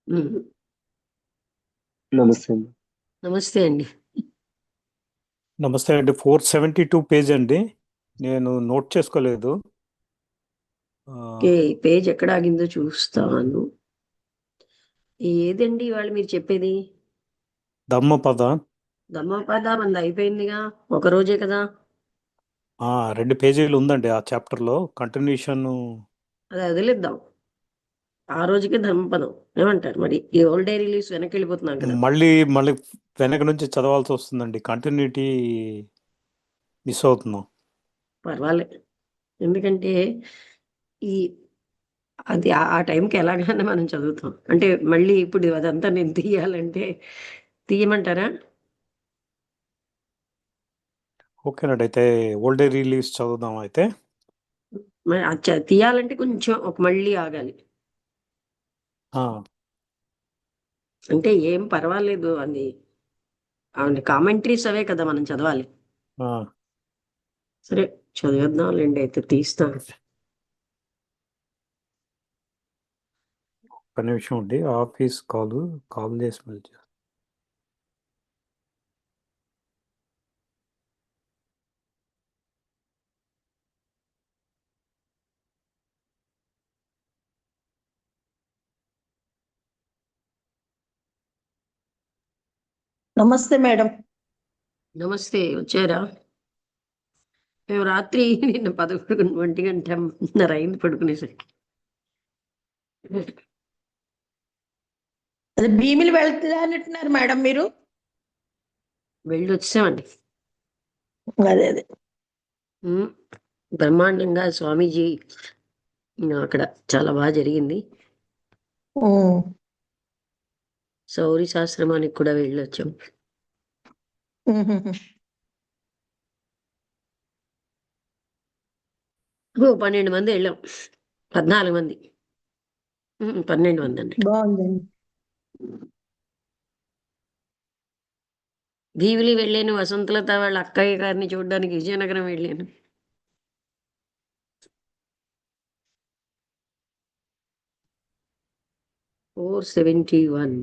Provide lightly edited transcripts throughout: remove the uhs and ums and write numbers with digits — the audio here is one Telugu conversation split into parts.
ఉమ్. నమస్తే అండి. నమస్తే అండి. నమస్తే అండి. 472 పేజ్ అండి. నేను నోట్ చేసుకోలేదు. ఓకే, పేజ్ ఎక్కడ ఆగిందో చూస్తాను. ఏదండి వాళ్ళు మీరు చెప్పేది? ధమ్మపద. ధమ్మపద మంది అయిపోయిందిగా, ఒక రోజే కదా. 2 పేజీలు ఉందండి ఆ చాప్టర్ లో కంటిన్యూషన్. అది వదిలేద్దాం, ఆ రోజుకే ధమ్మపదం. ఏమంటారు మరి? ఈ ఓల్డ్ డే రిలీజ్ వెనక్కి వెళ్ళిపోతున్నాం కదా. మళ్ళీ మళ్ళీ వెనక నుంచి చదవాల్సి వస్తుందండి. కంటిన్యూటీ మిస్ అవుతున్నాం. పర్వాలే, ఎందుకంటే ఈ అది ఆ టైంకి ఎలాగైనా మనం చదువుతాం. అంటే మళ్ళీ ఇప్పుడు అదంతా నేను తీయాలంటే తీయమంటారా? ఓకేనండి, అయితే ఓల్డ్ డే రిలీజ్ చదువుదాం అయితే. మరి అది తీయాలంటే కొంచెం ఒక మళ్ళీ ఆగాలి. ఆ, అంటే ఏం పర్వాలేదు, అది అవును, కామెంట్రీస్ అవే కదా మనం చదవాలి. ఆ. సరే, చదివేద్దాంలేండి, అయితే తీస్తాను. ఒక నిమిషం అండి, ఆఫీస్ కాల్ చేసి మళ్ళీ నమస్తే మేడం. నమస్తే, వచ్చారా? మేము రాత్రి నిన్న 11 గంటన్నర అయింది పడుకునేసరికి. అదే భీమిలి వెళ్తుందా అంటున్నారు మేడం మీరు? వెళ్ళి వచ్చామండి. అదే అదే బ్రహ్మాండంగా స్వామీజీ అక్కడ చాలా బాగా జరిగింది. ఉమ్. సౌరి శాస్త్రమానికి కూడా వెళ్ళి వచ్చాం. ఉహుహు. 12 మంది వెళ్ళాం. 14 మంది. 12 మంది అండి. బాగుందండి. భీమిలి వెళ్ళాను, వసంతలత వాళ్ళ అక్కయ్య గారిని చూడడానికి విజయనగరం వెళ్ళాను. ఫోర్ 71.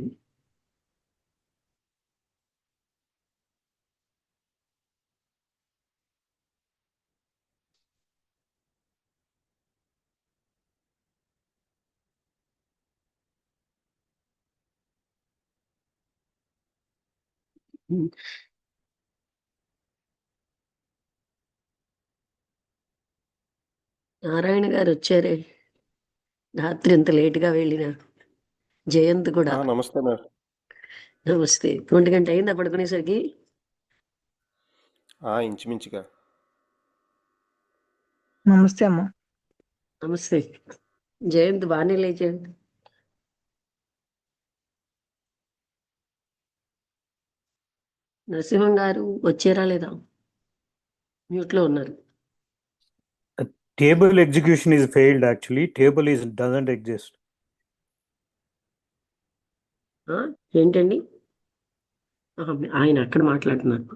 నారాయణ గారు వచ్చారే, రాత్రి ఇంత లేటుగా వెళ్ళిన. జయంత్ కూడా. నమస్తే మేడం. నమస్తే. 1 గంట అయిందా పడుకునేసరికి? ఇంచుమించుగా. నమస్తే అమ్మ. నమస్తే. జయంత్ బాగానే లేచాడు. నరసింహం గారు వచ్చారా లేదా? మ్యూట్ లో ఉన్నారు. Table execution is failed. Actually table is doesn't exist. ఏంటండి? ఆయన అక్కడ మాట్లాడుతున్నారు.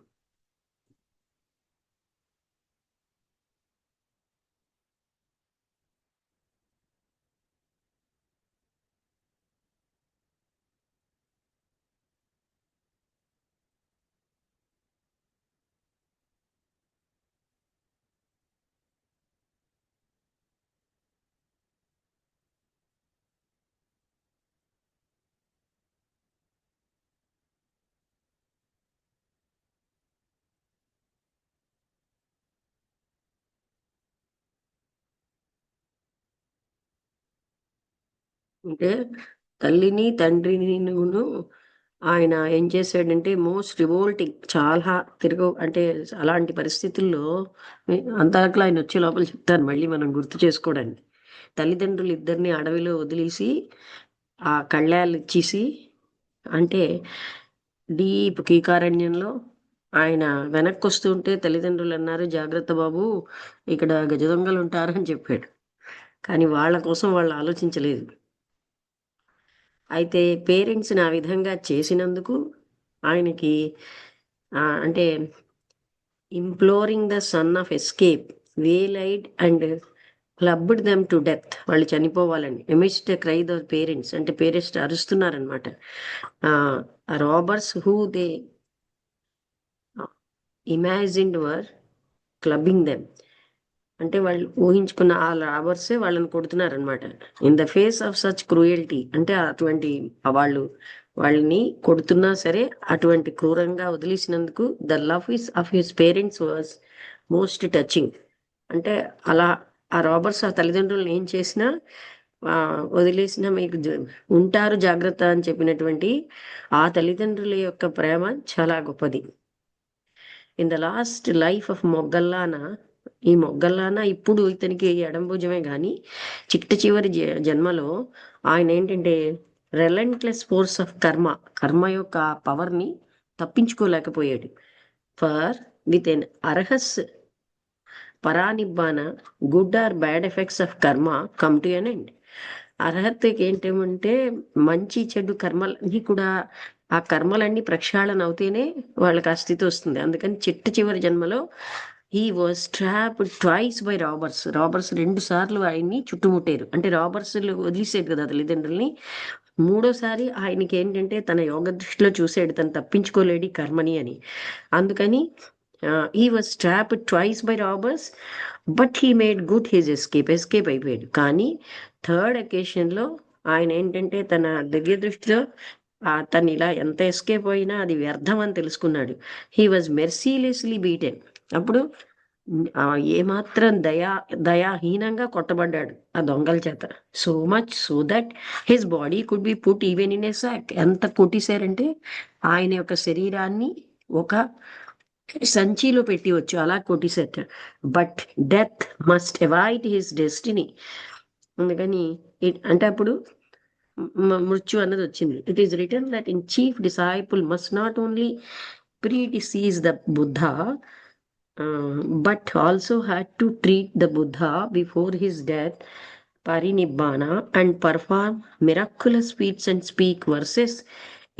అంటే తల్లిని తండ్రిని ఆయన ఏం చేశాడంటే మోస్ట్ రివోల్టింగ్, చాలా అంటే అలాంటి పరిస్థితుల్లో అంతకు ఆయన వచ్చే లోపల చెప్తాను మళ్ళీ మనం గుర్తు చేసుకోవడానికి. తల్లిదండ్రులు ఇద్దరిని అడవిలో వదిలేసి ఆ కళ్యాలు ఇచ్చేసి, అంటే డీప్ కీకారణ్యంలో ఆయన వెనక్కి వస్తుంటే తల్లిదండ్రులు అన్నారు, జాగ్రత్త బాబు, ఇక్కడ గజ దొంగలు ఉంటారు అని చెప్పాడు. కానీ వాళ్ళ కోసం వాళ్ళు ఆలోచించలేదు. అయితే పేరెంట్స్ని ఆ విధంగా చేసినందుకు ఆయనకి అంటే imploring the son of escape, waylaid and clubbed them to death, వాళ్ళు చనిపోవాలని. ఎమిస్ట్ క్రై ద పేరెంట్స్, అంటే పేరెంట్స్ అరుస్తున్నారనమాట. Robbers who they imagined were clubbing them, అంటే వాళ్ళు ఊహించుకున్న ఆ రాబర్సే వాళ్ళని కొడుతున్నారనమాట. In the face of such cruelty, అంటే అటువంటి వాళ్ళని కొడుతున్నా సరే అటువంటి క్రూరంగా వదిలేసినందుకు the love of his parents was most touching. అంటే అలా ఆ రాబర్స్ ఆ తల్లిదండ్రులను ఏం చేసినా వదిలేసినా మీకు ఉంటారు జాగ్రత్త అని చెప్పినటువంటి ఆ తల్లిదండ్రుల యొక్క ప్రేమ చాలా గొప్పది. In the last life of Moggallana, ఈ మొగ్గల్లానా ఇప్పుడు ఇతనికి ఎడం భుజమే కానీ చిట్ట చివరి జన్మలో ఆయన ఏంటంటే రెలెంట్లెస్ ఫోర్స్ ఆఫ్ కర్మ యొక్క పవర్ని తప్పించుకోలేకపోయాడు. For with an arahant's parinibbana good or bad effects of karma come to an end. అర్హతకి ఏంటేమంటే మంచి చెడు కర్మలన్నీ కూడా, ఆ కర్మలన్నీ ప్రక్షాళన అవుతేనే వాళ్ళకి ఆ స్థితి వస్తుంది. అందుకని చివరి జన్మలో he was trapped twice by robbers. Robbers 2 సార్లు ఆయన్ని చుట్టుముట్టారు. అంటే రాబర్స్ వదిలేసాడు కదా తల్లిదండ్రుల్ని. మూడోసారి ఆయనకి ఏంటంటే తన యోగ దృష్టిలో చూసాడు తను తప్పించుకోలేడు ఈ కర్మని అని. అందుకని he was trapped twice by robbers but he made good his escape అయిపోయాడు. కానీ థర్డ్ అకేషన్లో ఆయన ఏంటంటే తన దివ్య దృష్టిలో తను ఇలా ఎంత ఎస్కేప్ అయినా అది వ్యర్థం అని తెలుసుకున్నాడు. He was mercilessly beaten. అప్పుడు ఏమాత్రం దయాహీనంగా కొట్టబడ్డాడు ఆ దొంగల చేత. So much so that his body could be put even in a sack. ఎంత కొట్టేశారంటే ఆయన యొక్క శరీరాన్ని ఒక సంచిలో పెట్టివచ్చు, అలా కొట్టేశారు. But death must avoid his destiny. అందుకని అంటే అప్పుడు మృత్యు అన్నది వచ్చింది. It is return that in chief disciple must not only predecease the Buddha but also had to treat the Buddha before his death parinibbana and perform miraculous feats and speak verses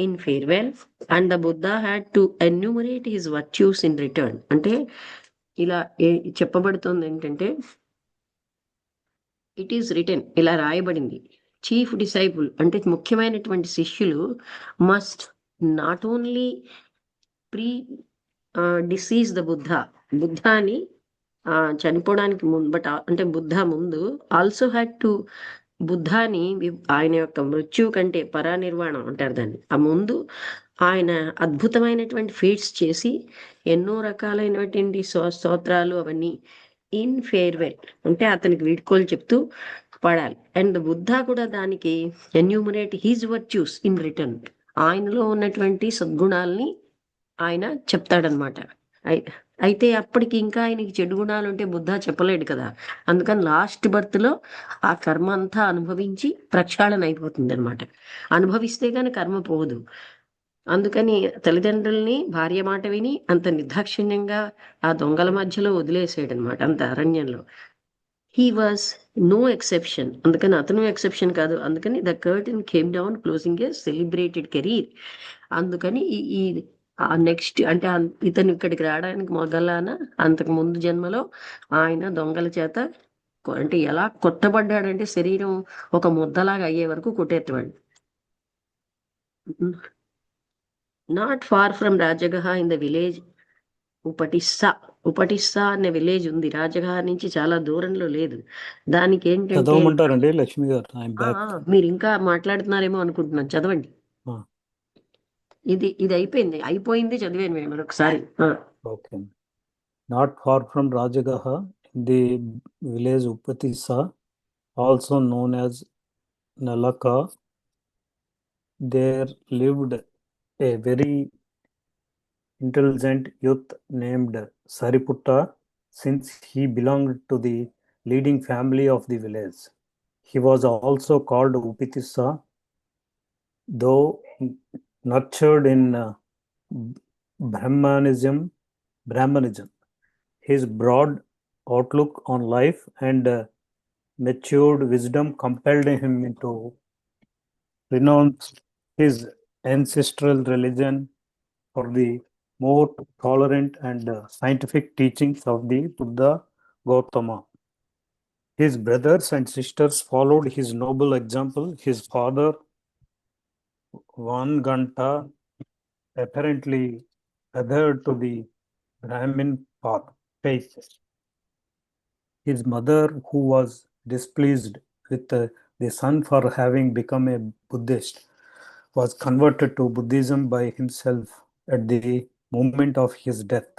in farewell, and the Buddha had to enumerate his virtues in return. అంటే ఇలా చెప్పబడుతుంది ఏంటంటే ఇట్ ఈస్ రిటర్న్, ఇలా రాయబడింది, చీఫ్ డిసైపుల్ అంటే ముఖ్యమైనటువంటి శిష్యులు must not only decease the బుద్ధాని చనిపోవడానికి ముందు, బట్ అంటే బుద్ధ ముందు ఆల్సో హ్యాడ్ టు బుద్ధాని ఆయన యొక్క మృత్యువు కంటే పరానిర్వాణం అంటారు దాన్ని, ఆ ముందు ఆయన అద్భుతమైనటువంటి ఫీట్స్ చేసి ఎన్నో రకాలైనటువంటి స్తోత్రాలు అవన్నీ ఇన్ ఫేర్వెల్ అంటే అతనికి వీడ్కోలు చెప్తూ పడాలి. అండ్ బుద్ధ కూడా దానికి enumerate his virtues in return, ఆయనలో ఉన్నటువంటి సద్గుణాలని ఆయన చెప్తాడనమాట. అయితే అప్పటికి ఇంకా ఆయనకి చెడు గుణాలు ఉంటే బుద్ధ చెప్పలేడు కదా. అందుకని లాస్ట్ బర్త్లో ఆ కర్మ అంతా అనుభవించి ప్రక్షాళన అయిపోతుంది అనమాట. అనుభవిస్తే కానీ కర్మ పోదు. అందుకని తల్లిదండ్రుల్ని భార్య మాట విని అంత నిర్దాక్షిణ్యంగా ఆ దొంగల మధ్యలో వదిలేసాడు అనమాట, అంత అరణ్యంలో. He was no exception. అందుకని అతను ఎక్సెప్షన్ కాదు. అందుకని the curtain came down closing a celebrated career. అందుకని ఈ నెక్స్ట్ అంటే ఇతను ఇక్కడికి రావడానికి మొదలన అంతకు ముందు జన్మలో ఆయన దొంగల చేత అంటే ఎలా కొట్టబడ్డాడంటే శరీరం ఒక ముద్దలాగా అయ్యే వరకు కొట్టేవాడు. Not far from Rajagaha in the village Upatissa అనే విలేజ్ ఉంది, రాజగహ నుంచి చాలా దూరంలో లేదు. దానికి ఏంటంటే చదవమంటారండి లక్ష్మి గారు? మీరు ఇంకా మాట్లాడుతున్నారేమో అనుకుంటున్నాను, చదవండి. ఇది అయిపోయింది చదివాను మేము మరొకసారి. Okay. Not far from Rajagaha in the village Upatissa also known as Nalaka there lived a very intelligent youth named Sariputta, since he belonged to the leading family of the village. He was also called Upitissa, though nurtured in Brahmanism. His broad outlook on life and matured wisdom compelled him to renounce his ancestral religion for the more tolerant and scientific teachings of the Buddha Gautama. His brothers and sisters followed his noble example. His father, Vanganta, apparently adhered to the Brahmin faith. His mother, who was displeased with the son for having become a Buddhist, was converted to Buddhism by himself at the moment of his death.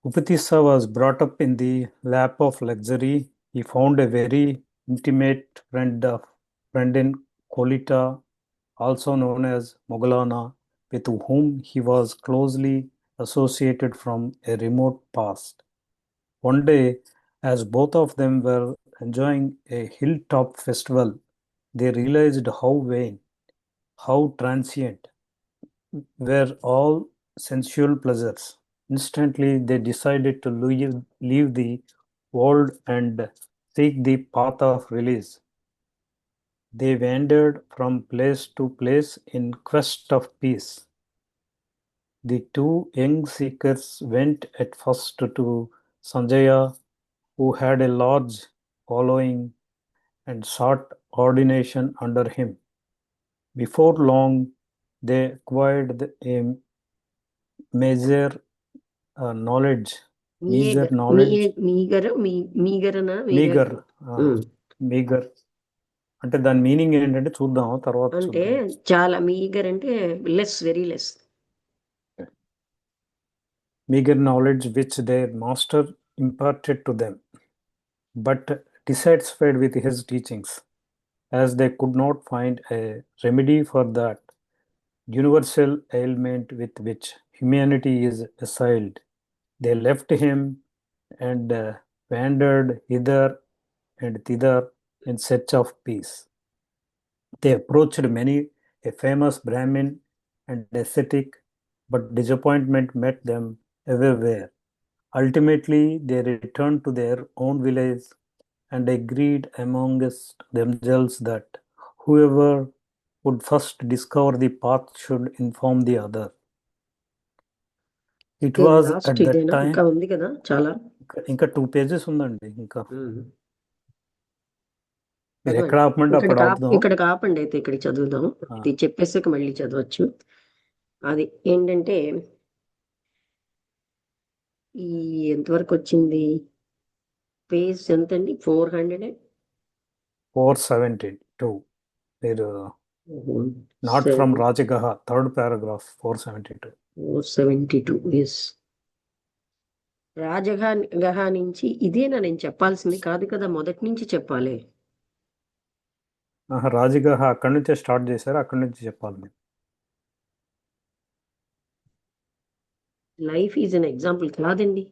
Upatissa was brought up in the lap of luxury. He found a very intimate friend in Kolita, also known as Moggallana, with whom he was closely associated from a remote past. One day, as both of them were enjoying a hilltop festival, they realized how vain, how transient were all sensual pleasures. Instantly, they decided to leave the world and seek the path of release. They wandered from place to place in quest of peace. The two young seekers went at first to Sanjaya, who had a large following, and sought ordination under him. Before long, they acquired a measure knowledge, meager knowledge, మీగరనా meager, um. meager. అంటే దాని మీనింగ్ ఏంటంటే చూద్దాం తర్వాత అంటే చూద్దాం. చాలా మీగర్ అంటే less, very less. Meager knowledge which their master imparted to them, but dissatisfied with his teachings, as they could not find a remedy for that universal ailment with which humanity is assailed. They left him and wandered hither and thither in search of peace. They approached many a famous Brahmin and ascetic, but disappointment met them everywhere. Ultimately, they returned to their own village and agreed amongst themselves that whoever would first discover the path should inform the other. It was last at that ఇదేనా? time. ఇంకా ఉంది కదా చాలా. ఇంకా 2 pages ఉందండి. ఇంకా ఉమ్. మీరు ఎక్కడ ఆపమంటే అక్కడ ఆపుదాం. ఇక్కడ కాపండి, అయితే ఇక్కడికి చదువుదాం. ఇది చెప్పేసాక మళ్ళీ చదవచ్చు. అది ఏంటంటే ఈ ఎంతవరకు వచ్చింది పేజ్ ఎంతండి? 472. మీరు not from Rajagaha, 3rd paragraph, 472. 472. Yes, Rajagaha నుంచి. ఇదేనా నేను చెప్పాల్సింది? కాదు కదా, మొదటి నుంచి చెప్పాలి. రాజగహ అక్కడి నుంచే స్టార్ట్ చేశారు, అక్కడి నుంచి చెప్పాలి మీరు. లైఫ్ ఈజ్ అన్ ఎగ్జాంపుల్ కాదండి,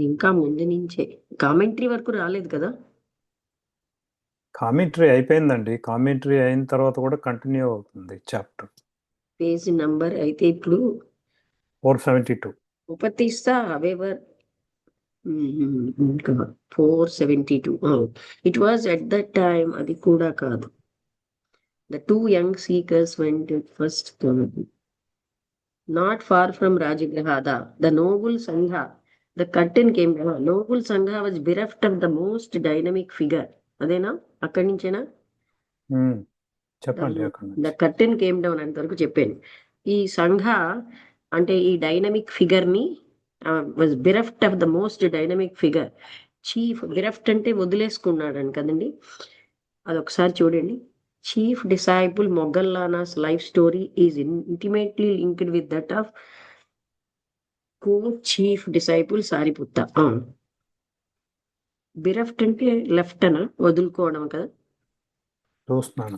ఇంకా ముందు నుంచే. కామెంటరీ వరకు రాలేదు కదా. కామెంటరీ అయిపోయిందండి. కామెంటరీ అయిన తర్వాత కూడా కంటిన్యూ అవుతుంది చాప్టర్. పేజ్ నంబర్ అయితే ఇప్పుడు 472. Upatissa however 472. It was at that time. అది కూడా కాదు. The two young seekers went first not far from Rajagriha, the noble Sangha. The curtain came down. Noble Sangha was bereft of the most dynamic figure. అదేనా? అక్కడి నుంచేనా? చెప్పండి. ద కర్టెన్ కేమ్ డౌన్ అంతవరకు చెప్పాను. ఈ సంఘ అంటే ఈ డైనమిక్ ఫిగర్ ని was bereft of the most dynamic figure. Chief bereft అంటే వదిలేసుకున్నాడు అని కదండి. అదొకసారి చూడండి. Chief disciple Moggallana's life story is intimately linked with that of co-chief disciple Sariputta. Bereft అంటే లెఫ్ట్ అనా? వదులుకోవడం కదా. చూస్తున్నాను.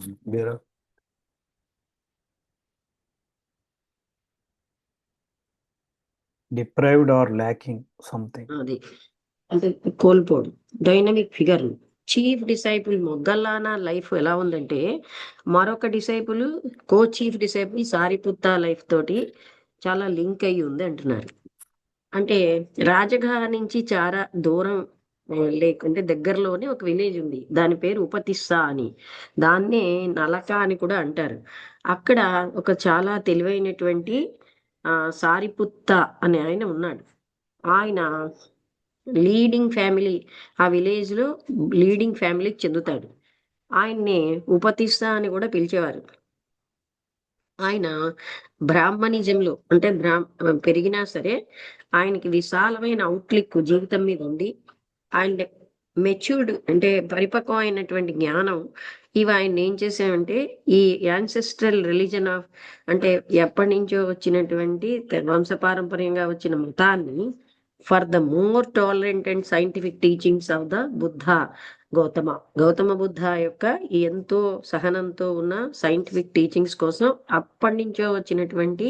Deprived or lacking something. అది అంటే కోల్పోవడం. Dynamic figure. Chief disciple Moggallana life ఎలా ఉందంటే, మరొక disciple chief disciple Sariputta life తోటి చాలా లింక్ అయ్యి ఉంది అంటున్నారు. అంటే రాజగహ నుంచి చాలా దూరం లేకుంటే దగ్గరలోనే ఒక విలేజ్ ఉంది, దాని పేరు ఉపతిస్సా అని. దాన్నే నలక అని కూడా అంటారు. అక్కడ ఒక చాలా తెలివైనటువంటి సారిపుత్త అనే ఆయన ఉన్నాడు. ఆయన లీడింగ్ ఫ్యామిలీ, ఆ విలేజ్లో లీడింగ్ ఫ్యామిలీకి చెందుతాడు. ఆయన్ని ఉపతిస్త అని కూడా పిలిచేవారు. ఆయన బ్రాహ్మణిజంలో అంటే పెరిగినా సరే ఆయనకి విశాలమైన అవుట్లుక్ జీవితం మీద ఉంది. ఆయన మెచ్యూర్డ్ అంటే పరిపక్వమైనటువంటి జ్ఞానం ఇవి ఆయన ఏం చేసామంటే ఈ యాన్సెస్ట్రల్ రిలీజన్ ఆఫ్ అంటే ఎప్పటి నుంచో వచ్చినటువంటి వంశపారంపర్యంగా వచ్చిన మతాన్ని for the more tolerant and scientific teachings of the Buddha Gautama Buddha యొక్క ఈ ఎంతో సహనంతో ఉన్న సైంటిఫిక్ టీచింగ్స్ కోసం అప్పటి నుంచో వచ్చినటువంటి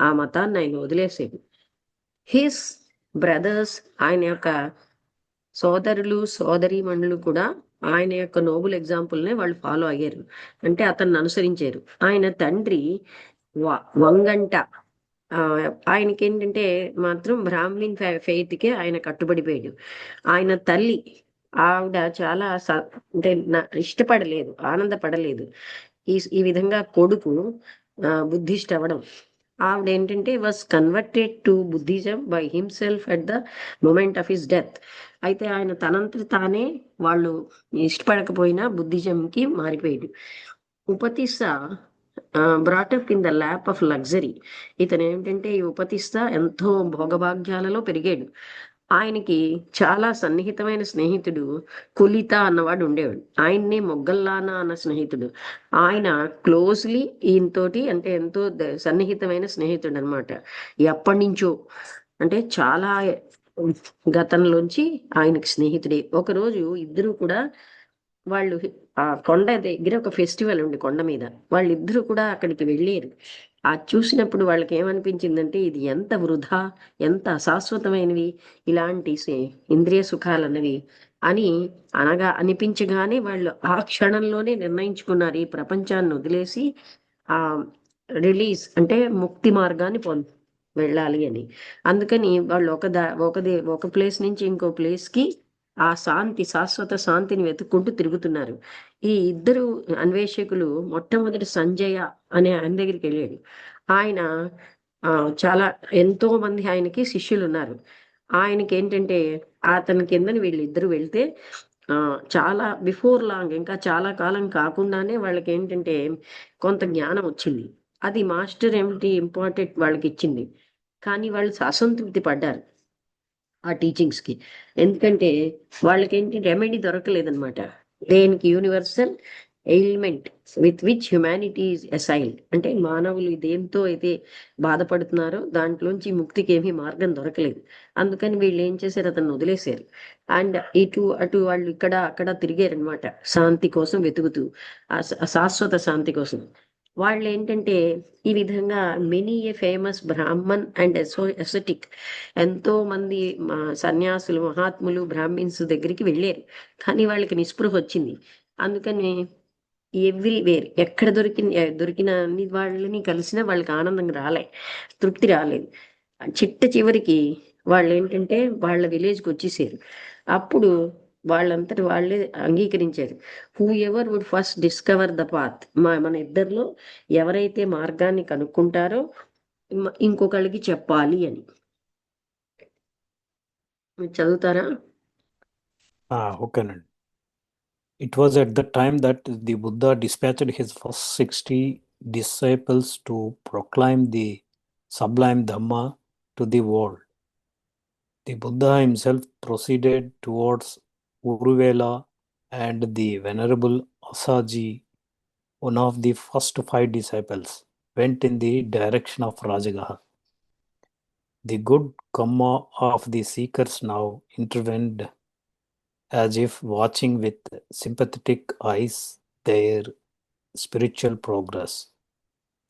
ఆ మతాన్ని ఆయన వదిలేసేది. హిస్ బ్రదర్స్, ఆయన యొక్క సోదరులు సోదరీమణులు కూడా ఆయన యొక్క నోబుల్ ఎగ్జాంపుల్నే వాళ్ళు ఫాలో అయ్యారు, అంటే అతన్ని అనుసరించారు. ఆయన తండ్రి వంగంట ఆయనకి ఏంటంటే మాత్రం బ్రాహ్మణిన్ ఫెయిత్కే ఆయన కట్టుబడిపోయాడు. ఆయన తల్లి ఆవిడ చాలా అంటే ఇష్టపడలేదు, ఆనందపడలేదు ఈ విధంగా కొడుకు బుద్ధిస్ట్ అవ్వడం. ఆవిడ ఏంటంటే was converted to Buddhism by himself at the moment of his death. అయితే ఆయన తనంతట తానే వాళ్ళు ఇష్టపడకపోయినా బుద్ధిజంకి మారిపోయాడు. Upatissa brought up in the lap of luxury. ఇతను ఏమిటంటే ఈ ఉపతిస్త ఎంతో భోగభాగ్యాలలో పెరిగాడు. ఆయనకి చాలా సన్నిహితమైన స్నేహితుడు కులిత అన్నవాడు ఉండేవాడు. ఆయన్ని మొగ్గల్లానా అన్న స్నేహితుడు. ఆయన క్లోజ్లీ ఈయనతోటి అంటే ఎంతో సన్నిహితమైన స్నేహితుడు అనమాట. ఎప్పటి నుంచో అంటే చాలా గతంలోంచి ఆయనకి స్నేహితుడే. ఒకరోజు ఇద్దరు కూడా వాళ్ళు ఆ కొండ దగ్గర ఒక ఫెస్టివల్ ఉంది కొండ మీద, వాళ్ళిద్దరూ కూడా అక్కడికి వెళ్ళారు. అది చూసినప్పుడు వాళ్ళకి ఏమనిపించిందంటే ఇది ఎంత వృధా, ఎంత అశాశ్వతమైనవి ఇలాంటి ఇంద్రియ సుఖాలన్నవి అని అనిపించగానే వాళ్ళు ఆ క్షణంలోనే నిర్ణయించుకున్నారు ఈ ప్రపంచాన్ని వదిలేసి ఆ రిలీజ్ అంటే ముక్తి మార్గాన్ని వెళ్ళాలి అని. అందుకని వాళ్ళు ఒక ప్లేస్ నుంచి ఇంకో ప్లేస్కి ఆ శాశ్వత శాంతిని వెతుక్కుంటూ తిరుగుతున్నారు. ఈ ఇద్దరు అన్వేషకులు మొట్టమొదటి సంజయ అనే ఆయన దగ్గరికి వెళ్ళాడు. ఆయన చాలా ఎంతో మంది ఆయనకి శిష్యులు ఉన్నారు. ఆయనకి ఏంటంటే అతని కిందని వీళ్ళిద్దరు వెళ్తే చాలా బిఫోర్ లాంగ్ ఇంకా చాలా కాలం కాకుండానే వాళ్ళకి ఏంటంటే కొంత జ్ఞానం వచ్చింది. అది మాస్టర్ ఏమిటి ఇంపార్టెంట్ వాళ్ళకి ఇచ్చింది. కానీ వాళ్ళు అసంతృప్తి పడ్డారు ఆ టీచింగ్స్కి. ఎందుకంటే వాళ్ళకేంటి రెమెడీ దొరకలేదనమాట. దేనికి universal ailment with which humanity is assailed, అంటే మానవులు దేంతో అయితే బాధపడుతున్నారో దాంట్లోంచి ముక్తికి ఏమీ మార్గం దొరకలేదు. అందుకని వీళ్ళు ఏం చేశారు, అతన్ని వదిలేశారు. అండ్ అటు వాళ్ళు ఇక్కడ అక్కడ తిరిగారనమాట శాంతి కోసం వెతుకుతూ, శాశ్వత శాంతి కోసం. వాళ్ళు ఏంటంటే ఈ విధంగా many a famous Brahmin and ascetic, ఎంతో మంది సన్యాసులు మహాత్ములు బ్రాహ్మిన్స్ దగ్గరికి వెళ్ళారు. కానీ వాళ్ళకి నిస్పృహ వచ్చింది. అందుకని ఎవ్రీవేర్ ఎక్కడ దొరికిన అన్ని వాళ్ళని కలిసినా వాళ్ళకి ఆనందం తృప్తి రాలేదు. చివరికి వాళ్ళు ఏంటంటే వాళ్ళ విలేజ్కి వచ్చేసారు. అప్పుడు వాళ్ళంతటి వాళ్ళే అంగీకరించారు, whoever would first discover the path, మన ఇద్దరిలో ఎవరైతే మార్గాన్ని కనుక్కుంటారో ఇంకొకళ్ళకి చెప్పాలి అని. చదువుతారా? ఓకేనండి. It was at the time that the Buddha dispatched his first 60 disciples to proclaim the sublime Dhamma to the world. The Buddha himself proceeded towards Uruvela, and the Venerable Asaji, one of the first 5 disciples, went in the direction of Rajagaha. The good karma of the seekers now intervened, as if watching with sympathetic eyes their spiritual progress.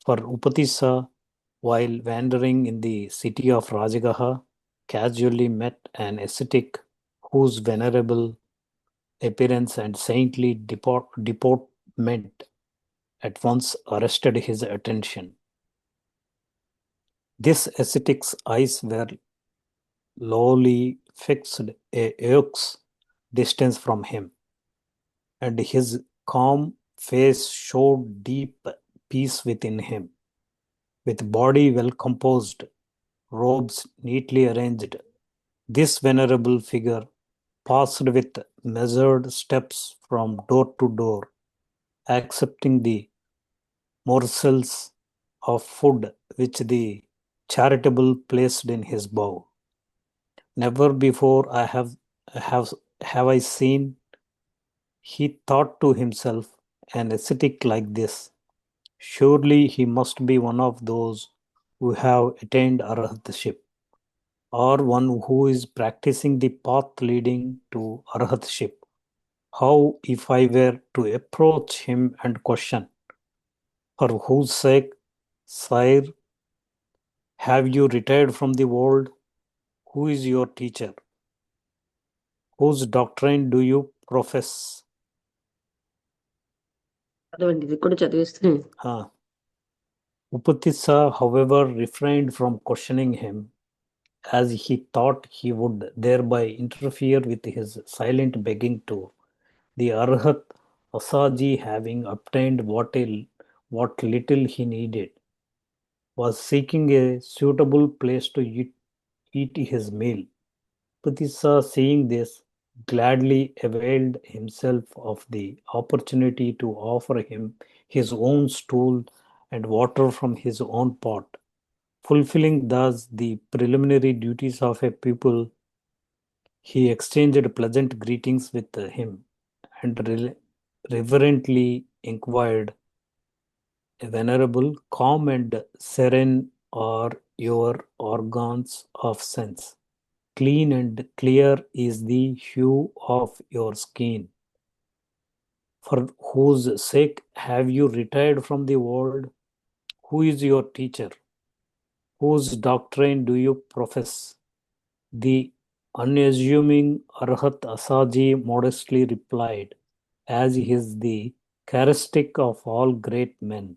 For Upatissa, while wandering in the city of Rajagaha, casually met an ascetic whose venerable appearance and saintly deportment at once arrested his attention. This ascetic's eyes were lowly fixed a yoke's distance from him, and his calm face showed deep peace within him. With body well composed, robes neatly arranged, This venerable figure passed with measured steps from door to door, accepting the morsels of food which the charitable placed in his bowl. Never before have have I seen, he thought to himself, an ascetic like this. Surely he must be one of those who have attained arhatship, or one who is practicing the path leading to arhatship. How if I were to approach him and question, for whose sake, sire, have you retired from the world? Who is your teacher? Whose doctrine do you profess? చదవండి, ఇది కూడా చదివిస్తే. Upatissa, however, refrained from questioning him, as he thought he would thereby interfere with his silent begging to the Arhat Asaji, having obtained what little he needed, was seeking a suitable place to eat his meal. Upatissa, seeing this, gladly availed himself of the opportunity to offer him his own stool and water from his own pot. Fulfilling thus the preliminary duties of a pupil, he exchanged pleasant greetings with him and reverently inquired, Venerable, calm and serene are your organs of sense. Clean and clear is the hue of your skin. For whose sake have you retired from the world? Who is your teacher? Whose doctrine do you profess? The unassuming Arhat Asaji modestly replied, as is the characteristic of all great men,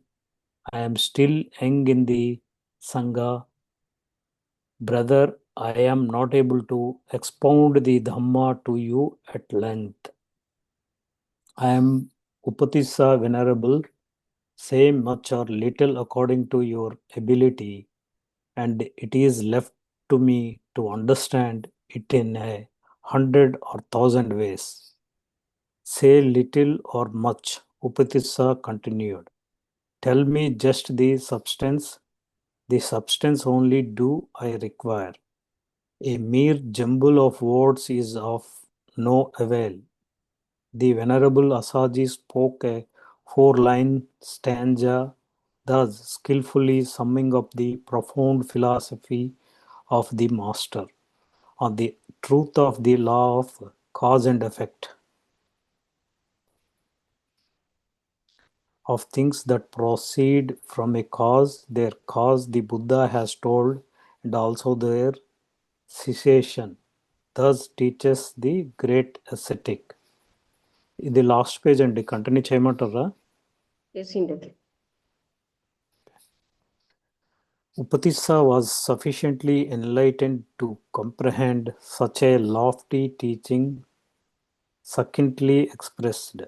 I am still young in the Sangha. Brother, I am not able to expound the Dhamma to you at length. I am Upatissa Venerable. Say much or little according to your ability, and it is left to me to understand it in 100 or 1,000 ways. Say little or much, Upatissa continued. Tell me just the substance. The substance only do I require. A mere jumble of words is of no avail. The Venerable Asaji spoke a 4-line stanza, thus skillfully summing up the profound philosophy of the Master on the truth of the law of cause and effect, of things that proceed from a cause, their cause the Buddha has told, and also their cessation. Thus teaches the great ascetic. ఇది లాస్ట్ పేజ్ అండి, కంటిన్యూ చేయమంటారా? చేసిండదు. Upatissa was sufficiently enlightened to comprehend such a lofty teaching succinctly expressed.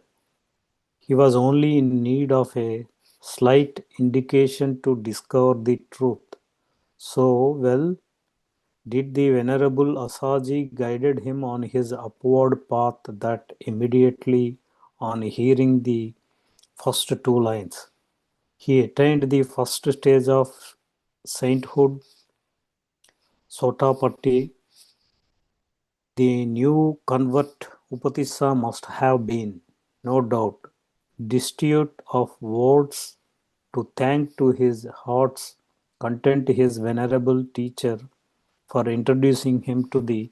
He was only in need of a slight indication to discover the truth. So well did the Venerable Asaji guided him on his upward path that immediately on hearing the first 2 lines, he attained the first stage of sainthood, Sotapatti. The new convert Upatissa must have been, no doubt, destitute of words to thank to his heart's content his venerable teacher for introducing him to the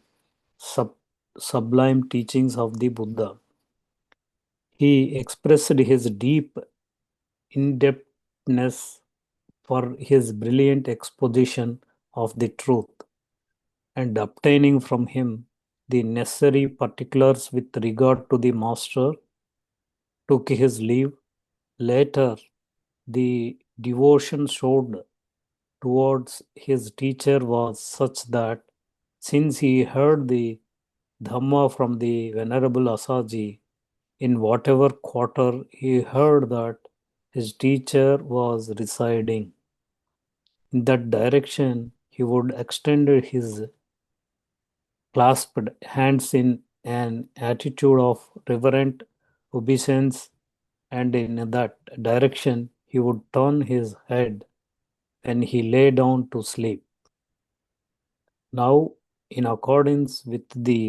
sublime teachings of the Buddha. He expressed his deep indebtedness for his brilliant exposition of the truth, and obtaining from him the necessary particulars with regard to the Master, took his leave. Later, the devotion showed towards his teacher was such that, since he heard the Dhamma from the Venerable Asaji, in whatever quarter he heard that his teacher was residing, in that direction he would extend his clasped hands in an attitude of reverent obeisance, and in that direction he would turn his head when he lay down to sleep. Now, in accordance with the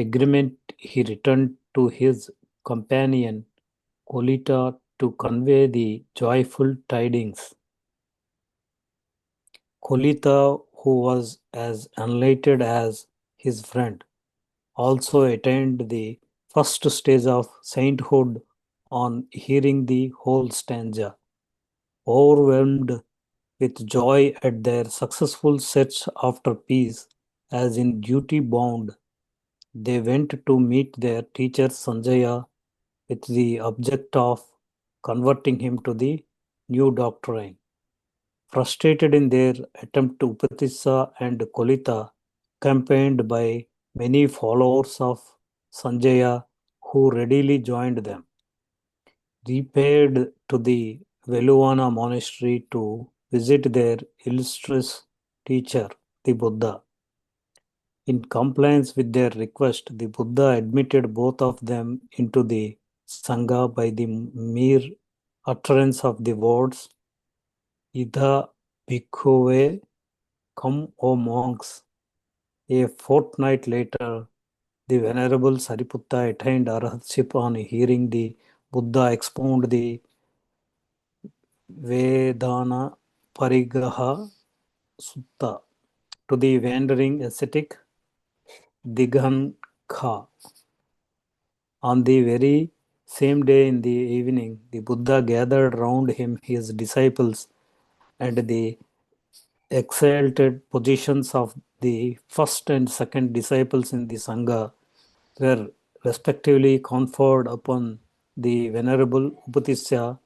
agreement, he returned to his companion Kolita to convey the joyful tidings. Kolita, who was as elated as his friend, also attained the first stage of sainthood on hearing the whole stanza. Overwhelmed with joy at their successful search after peace, as in duty bound, they went to meet their teacher Sanjaya with the object of converting him to the new doctrine. Frustrated in their attempt, Upatissa and Kolita, accompanied by many followers of Sanjaya who readily joined them, repaired to the Veluvana monastery to visit their illustrious teacher, the Buddha. In compliance with their request, the Buddha admitted both of them into the Sangha by the mere utterance of the words, Ida Bhikkhuve, come, O monks. A fortnight later, the Venerable Sariputta attained arhatship on hearing the Buddha expound the Vedana Parigraha Sutta to the wandering ascetic Dighankha. On the very same day in the evening, the Buddha gathered round him his disciples, and the exalted positions of the first and second disciples in the Sangha were respectively conferred upon the Venerable Upatisya,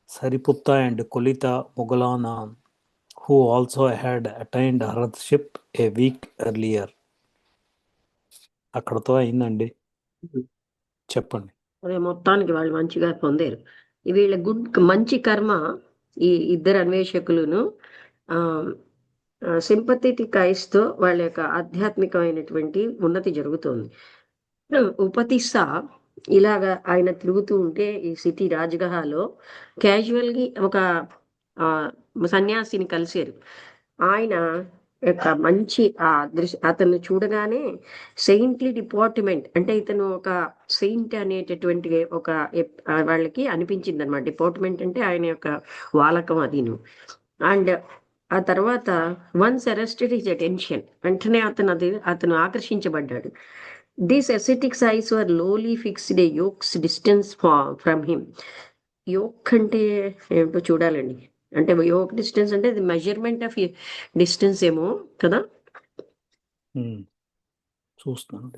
Sariputta, and Kolita Moggallana, who also had attained arhatship a week earlier. అక్కడతో అయిందండి. చెప్పండి. అదే మొత్తానికి వాళ్ళు మంచిగా పొందారు. వీళ్ళ మంచి కర్మ ఈ ఇద్దరు అన్వేషకులను సింపథెటిక్ ఐస్ తో వాళ్ళ యొక్క ఆధ్యాత్మికమైనటువంటి ఉన్నతి జరుగుతోంది. ఉపతిస్స ఇలాగా ఆయన తిరుగుతూ ఉంటే ఈ సిటీ రాజ్గహాలో క్యాజువల్గా ఒక సన్యాసిని కలిశారు. ఆయన యొక్క మంచి అతను చూడగానే సెయింట్లీ డిపార్ట్మెంట్, అంటే ఇతను ఒక సెయింట్ అనేటటువంటి ఒక వాళ్ళకి అనిపించింది అనమాట. డిపార్ట్మెంట్ అంటే ఆయన యొక్క వాలకం అదిను. అండ్ ఆ తర్వాత వన్స్ అరెస్టెడ్ హిజ్ అటెన్షన్, వెంటనే అతను ఆకర్షించబడ్డాడు. These ascetics eyes were lowly fixed a yoke's distance from him. Yoke అంటే ఏమిటో చూడాలండి. అంటే యోక్ డిస్టెన్స్ అంటే ఇది మెజర్మెంట్ ఆఫ్ డిస్టెన్స్ ఏమో కదా. చూస్తాను.